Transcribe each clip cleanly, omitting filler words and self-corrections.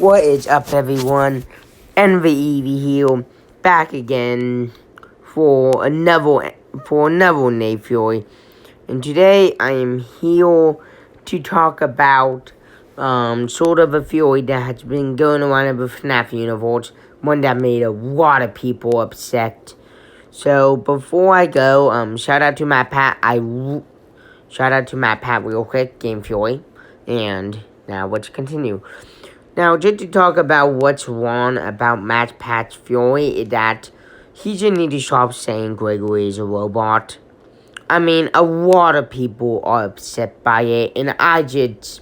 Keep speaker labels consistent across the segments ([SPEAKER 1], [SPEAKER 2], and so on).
[SPEAKER 1] What is up, everyone? NVE here, back again for another Nate Fury, and today I am here to talk about sort of a theory that has been going around in the Fnaf universe, one that made a lot of people upset. So before I go, shout out to Matt Pat. Shout out to Matt Pat real quick, Game Fury, and now let's continue. Now, just to talk about what's wrong about Matt Pat's Fury is that he just need to stop saying Gregory is a robot. I mean, a lot of people are upset by it, and I was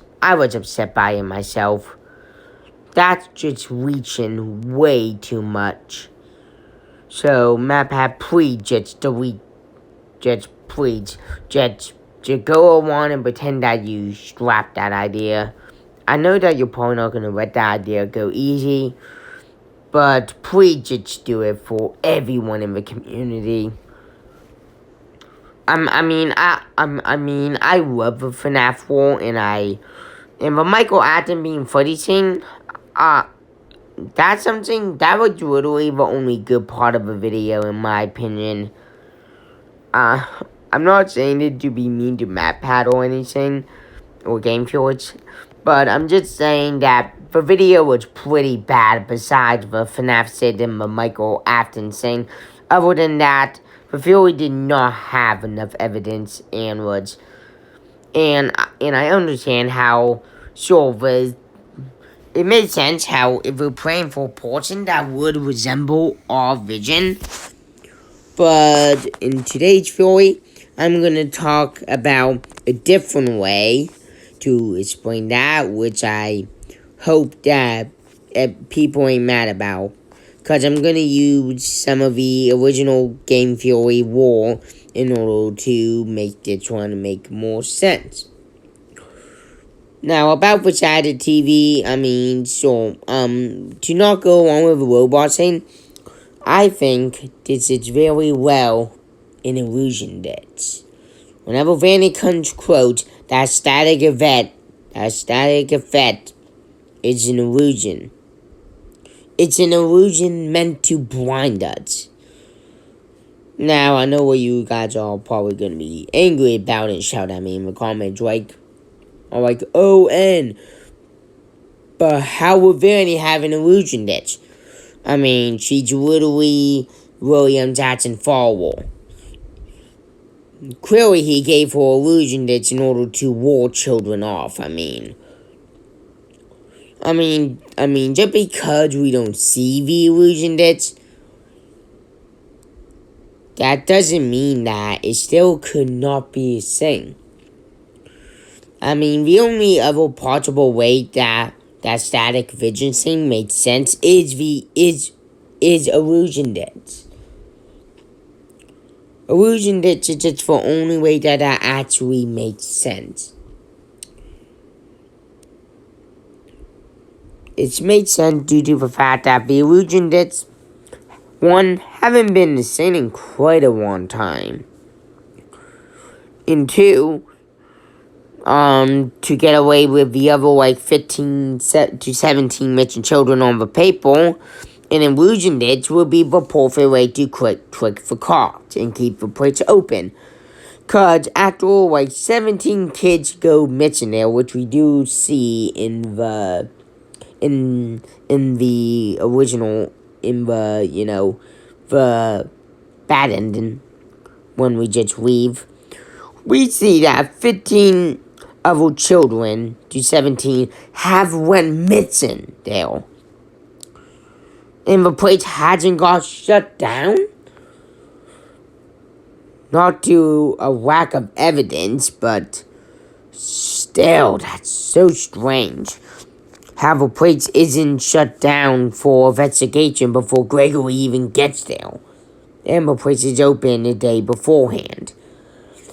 [SPEAKER 1] upset by it myself. That's just reaching way too much. So, Matt Pat, please just delete, just go on and pretend that you scrapped that idea. I know that you're probably not going to let that idea go easy, but please just do it for everyone in the community. I love the FNAF world, and the Michael Atten being funny thing, that's something that was literally the only good part of the video, in my opinion. I'm not saying it to be mean to Matt Pat or anything, or Game Fjords, but I'm just saying that the video was pretty bad besides the FNAF Sid and the Michael Afton thing. Other than that, the Fury did not have enough evidence and I understand how it made sense how if we're praying for a person that would resemble our vision. But in today's Fury, I'm going to talk about a different way to explain that, which I hope that people ain't mad about. Because I'm going to use some of the original Game Fury lore in order to make this one make more sense. Now, about the side of TV, to not go along with the robot thing, I think this is very well in illusion debts. Whenever Vanny comes quote, that static effect is an illusion. It's an illusion meant to blind us. Now, I know what you guys are probably going to be angry about and shout at me in the comments, like, ON. But how would Vanny have an illusion ditch? I mean, she's literally William Jackson Falwell. Clearly, he gave her illusion ditch in order to ward children off. I mean, just because we don't see the illusion ditch, that doesn't mean that it still could not be a thing. I mean, the only other possible way that static vision thing makes sense is illusion ditch. Illusion ditch is just the only way that actually makes sense. It's made sense due to the fact that the illusion ditch, one, haven't been the same in quite a long time. And two, to get away with the other 15 to 17 missing children on the paper, an illusion ditch would be the perfect way to click the cards and keep the plates open. Cause after all, 17 kids go missing there, which we do see in the original, the bad ending, when we just leave. We see that 15 other children to 17 have went missing there. And the place hasn't got shut down? Not due to a lack of evidence, but still, that's so strange. How the place isn't shut down for investigation before Gregory even gets there. And the place is open a day beforehand.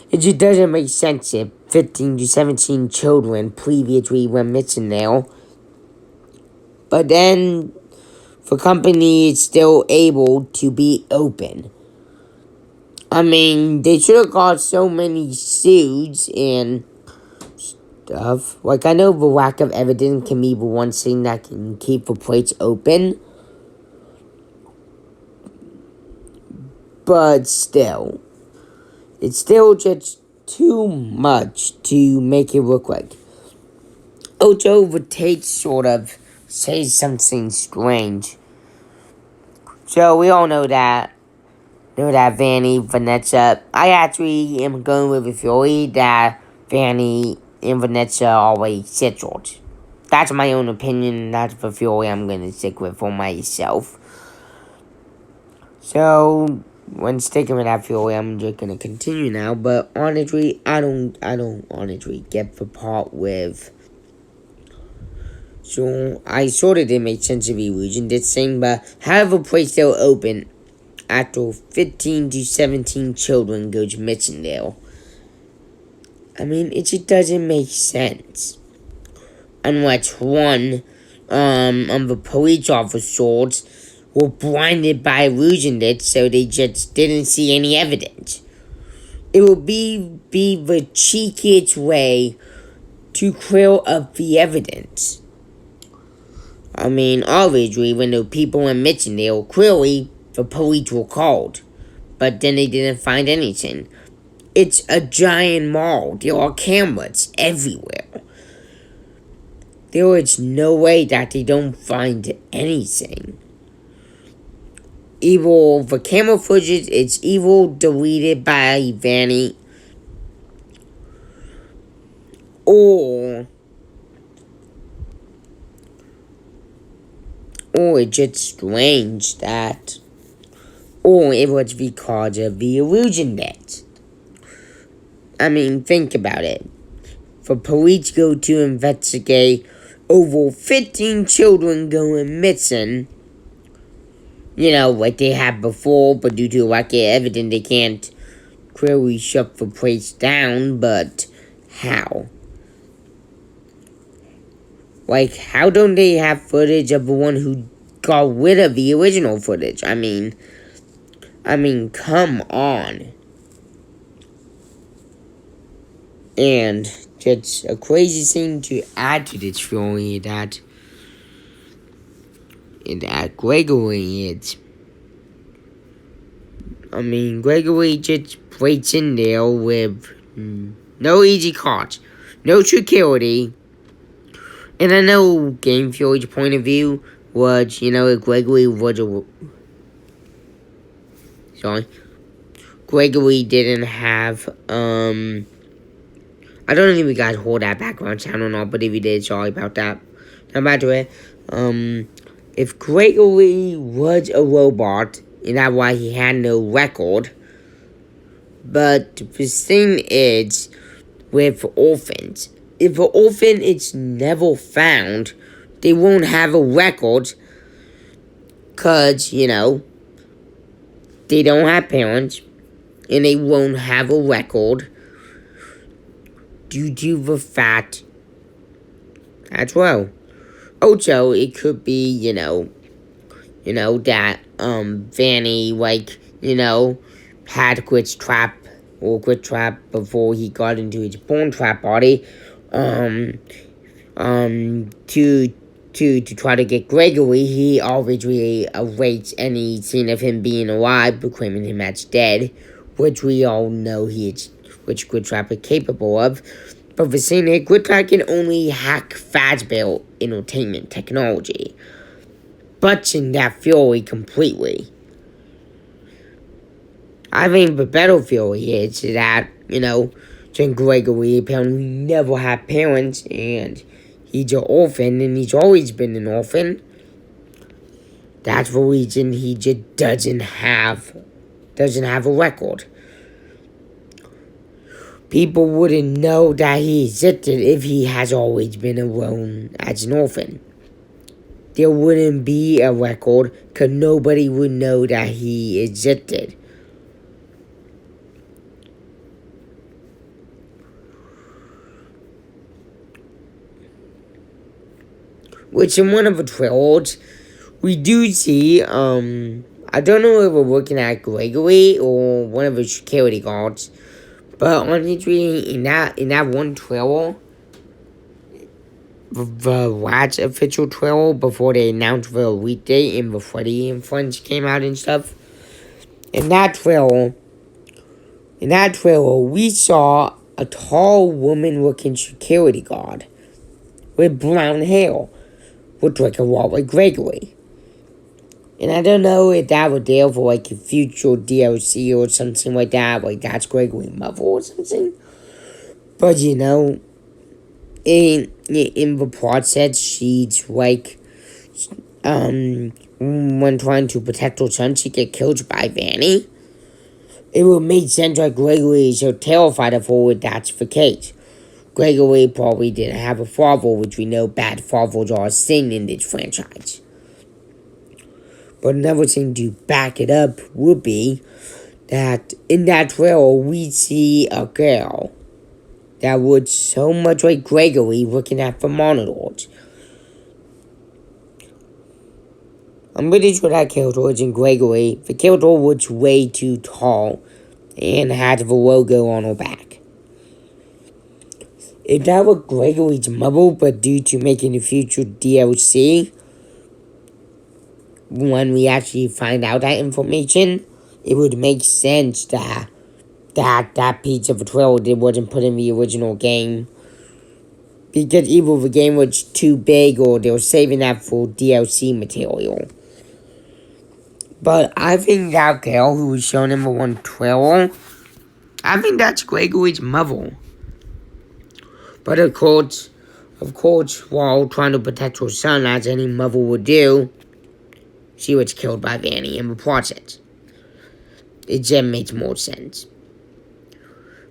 [SPEAKER 1] It just doesn't make sense if 15 to 17 children previously went missing there. But then the company is still able to be open. I mean, they should have got so many suits and stuff. Like, I know the lack of evidence can be the one thing that can keep the plates open. But still, it's still just too much to make it look like. Also, the tape sort of says something strange. So we all know that Vanessa. I actually am going with the theory that Vanny and Vanessa are always settled. That's my own opinion. That's the theory I'm going to stick with for myself. So, when sticking with that theory, I'm just going to continue now. But honestly, I don't honestly get the part with. So, I sort of did make sense of illusion this thing, but how the place still open after 15 to 17 children goes missing there? I mean, it just doesn't make sense. Unless one, the police officers were blinded by illusion, so they just didn't see any evidence. It would be the cheekiest way to clear up the evidence. I mean, obviously, when the people went missing there, clearly the police were called. But then they didn't find anything. It's a giant mall. There are cameras everywhere. There is no way that they don't find anything. Either the camera footage is either deleted by Vanny, or it's just strange that, or it was because of the illusion net. I mean, think about it. The police go to investigate over 15 children going missing. You know, like they had before, but due to lack of evidence, they can't clearly shut the place down, but how? Like, how don't they have footage of the one who got rid of the original footage? I mean, come on. And just a crazy thing to add to this story that Gregory is. Gregory just breaks in there with no easy cards, no security. And I know Game Theory's point of view was, Gregory was Gregory didn't have, I don't know if you guys heard that background sound or not, but if you did, sorry about that. Now back to it. If Gregory was a robot, and that's why he had no record. But the thing is, with orphans, if an orphan is never found, they won't have a record. Because, they don't have parents, and they won't have a record due to the fact as well. Also, it could be, that, Vanny, had quit trap before he got into his porn trap body, to try to get Gregory. He obviously erased any scene of him being alive, proclaiming him as dead, which we all know which Quit Trap is capable of. But the thing is, Quit Trap can only hack Fazbear Entertainment technology, butching that theory completely. I think the better theory is that, John Gregory apparently never had parents, and he's an orphan, and he's always been an orphan. That's the reason he just doesn't have a record. People wouldn't know that he existed if he has always been alone as an orphan. There wouldn't be a record, because nobody would know that he existed. Which in one of the trailers, we do see, I don't know if we're looking at Gregory or one of the security guards, but honestly, in that one trailer, the last official trailer before they announced the release date and the Freddy and Friends came out and stuff. In that trailer, we saw a tall woman-looking security guard with brown hair, looked like a lot like Gregory. And I don't know if that was there for like a future DLC or something like that, like that's Gregory Mother or something. But you know, in the process, she's like, when trying to protect her son, she get killed by Vanny. It would make sense why Gregory is so terrified of her if that's the case. Gregory probably didn't have a father, which we know bad fathers are a thing in this franchise. But another thing to back it up would be that in that trailer we see a girl that looks so much like Gregory looking at the monitors. I'm pretty sure that character isn't Gregory. The character looks way too tall and had the logo on her back. If that were Gregory's mother, but due to making the future DLC, when we actually find out that information, it would make sense that piece of the trailer wasn't put in the original game. Because either the game was too big or they were saving that for DLC material. But I think that girl who was shown in the one trailer, I think that's Gregory's mother. But of course, while trying to protect her son, as any mother would do, she was killed by Vanny in the process. It just makes more sense.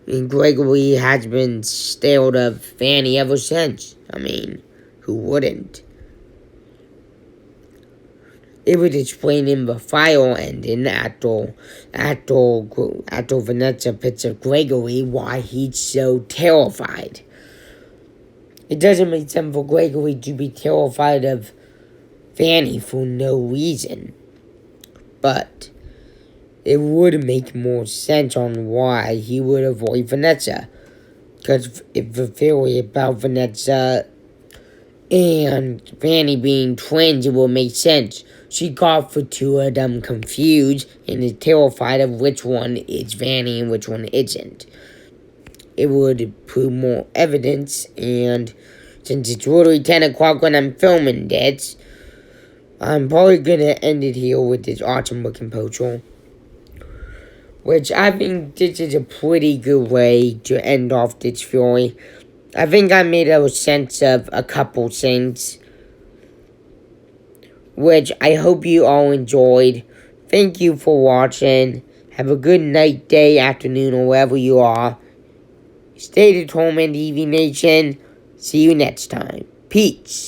[SPEAKER 1] I mean, Gregory has been scared of Vanny ever since. I mean, who wouldn't? It would explain in the final ending after Vanessa picks up Gregory why he's so terrified. It doesn't make sense for Gregory to be terrified of Vanny for no reason. But it would make more sense on why he would avoid Vanessa. Because if the theory about Vanessa and Vanny being twins, it will make sense. She got the two of them confused and is terrified of which one is Vanny and which one isn't. It would prove more evidence, and since it's literally 10 o'clock when I'm filming this, I'm probably going to end it here with this awesome looking poster. Which I think this is a pretty good way to end off this story. I think I made a sense of a couple things, which I hope you all enjoyed. Thank you for watching. Have a good night, day, afternoon, or wherever you are. Stay at home, and EV Nation. See you next time. Peace.